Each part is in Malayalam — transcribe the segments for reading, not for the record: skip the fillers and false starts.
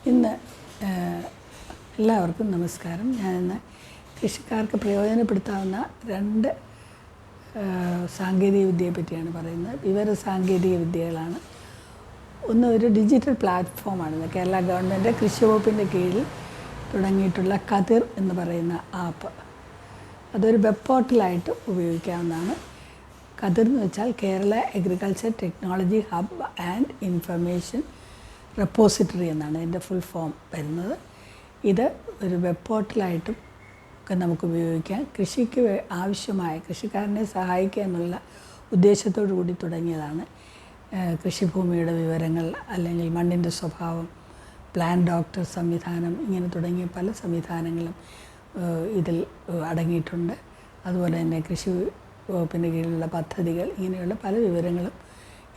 ഇന്ന് എല്ലാവർക്കും നമസ്കാരം. ഞാനിന്ന് കൃഷിക്കാർക്ക് പ്രയോജനപ്പെടുത്താവുന്ന രണ്ട് സാങ്കേതിക വിദ്യയെ പറ്റിയാണ് പറയുന്നത്. വിവര സാങ്കേതിക വിദ്യകളാണ്. ഒന്ന് ഒരു ഡിജിറ്റൽ പ്ലാറ്റ്ഫോമാണ്. കേരള ഗവൺമെൻറ് കൃഷി വകുപ്പിൻ്റെ കീഴിൽ തുടങ്ങിയിട്ടുള്ള കതിർ എന്ന് പറയുന്ന ആപ്പ്. അതൊരു വെബ് പോർട്ടലായിട്ട് ഉപയോഗിക്കാവുന്നതാണ്. കതിർ എന്ന് വെച്ചാൽ Kerala agriculture technology hub and information repository എന്നാണ് ഇതിൻ്റെ ഫുൾ ഫോം വരുന്നത്. ഇത് ഒരു വെബ് പോർട്ടലായിട്ടും ഒക്കെ നമുക്ക് ഉപയോഗിക്കാം. കൃഷിക്ക് ആവശ്യമായ കൃഷിക്കാരനെ സഹായിക്കുക എന്നുള്ള ഉദ്ദേശത്തോടു കൂടി തുടങ്ങിയതാണ്. കൃഷിഭൂമിയുടെ വിവരങ്ങൾ, അല്ലെങ്കിൽ മണ്ണിൻ്റെ സ്വഭാവം, പ്ലാൻ ഡോക്ടർ സംവിധാനം, ഇങ്ങനെ തുടങ്ങിയ പല സംവിധാനങ്ങളും ഇതിൽ അടങ്ങിയിട്ടുണ്ട്. അതുപോലെ തന്നെ കൃഷി വകുപ്പിൻ്റെ കീഴിലുള്ള പദ്ധതികൾ, ഇങ്ങനെയുള്ള പല വിവരങ്ങളും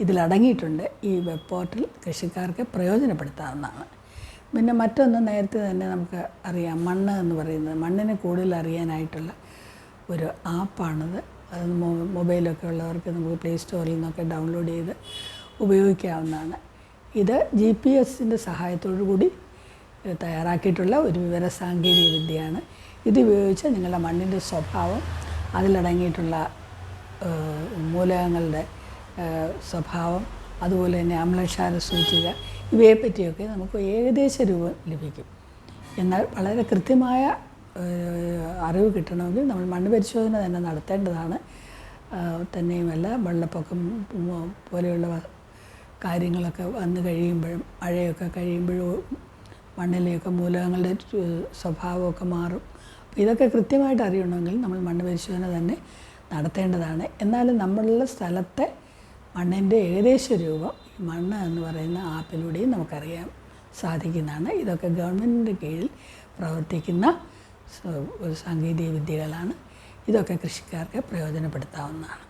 ഇതിലടങ്ങിയിട്ടുണ്ട്. ഈ വെബ് പോർട്ടൽ കൃഷിക്കാർക്ക് പ്രയോജനപ്പെടുത്താവുന്നതാണ്. പിന്നെ മറ്റൊന്ന്, നേരത്തെ തന്നെ നമുക്ക് അറിയാം, മണ്ണ് എന്ന് പറയുന്നത്, മണ്ണിനെ കൂടുതൽ അറിയാനായിട്ടുള്ള ഒരു ആപ്പാണിത്. അത് മൊബൈലൊക്കെ ഉള്ളവർക്ക് നമുക്ക് പ്ലേ സ്റ്റോറിൽ നിന്നൊക്കെ ഡൗൺലോഡ് ചെയ്ത് ഉപയോഗിക്കാവുന്നതാണ്. ഇത് GPS-ൻ്റെ സഹായത്തോടു കൂടി തയ്യാറാക്കിയിട്ടുള്ള ഒരു വിവര സാങ്കേതിക വിദ്യയാണ്. ഇത് ഉപയോഗിച്ച് നിങ്ങളുടെ മണ്ണിൻ്റെ സ്വഭാവം, അതിലടങ്ങിയിട്ടുള്ള മൂലകങ്ങളുടെ സ്വഭാവം, അതുപോലെ തന്നെ അമ്ലക്ഷാര സൂചിക, ഇവയെപ്പറ്റിയൊക്കെ നമുക്ക് ഏകദേശ രൂപം ലഭിക്കും. എന്നാൽ വളരെ കൃത്യമായ അറിവ് കിട്ടണമെങ്കിൽ നമ്മൾ മണ്ണ് പരിശോധന തന്നെ നടത്തേണ്ടതാണ്. തന്നെയുമല്ല, വെള്ളപ്പൊക്കം പോലെയുള്ള കാര്യങ്ങളൊക്കെ വന്നു കഴിയുമ്പോഴും, മഴയൊക്കെ കഴിയുമ്പോഴും മണ്ണിലെയൊക്കെ മൂലകങ്ങളുടെ സ്വഭാവമൊക്കെ മാറും. അപ്പോൾ ഇതൊക്കെ കൃത്യമായിട്ട് അറിയണമെങ്കിൽ നമ്മൾ മണ്ണ് പരിശോധന തന്നെ നടത്തേണ്ടതാണ്. എന്നാലും നമ്മളുള്ള സ്ഥലത്തെ മണ്ണിൻ്റെ ഏകദേശ രൂപം ഈ മണ്ണ് എന്ന് പറയുന്ന ആപ്പിലൂടെയും നമുക്കറിയാൻ സാധിക്കുന്നതാണ്. ഇതൊക്കെ ഗവൺമെൻറ്റിൻ്റെ കീഴിൽ പ്രവർത്തിക്കുന്ന സാങ്കേതിക വിദ്യകളാണ്. ഇതൊക്കെ കൃഷിക്കാർക്ക് പ്രയോജനപ്പെടുത്താവുന്നതാണ്.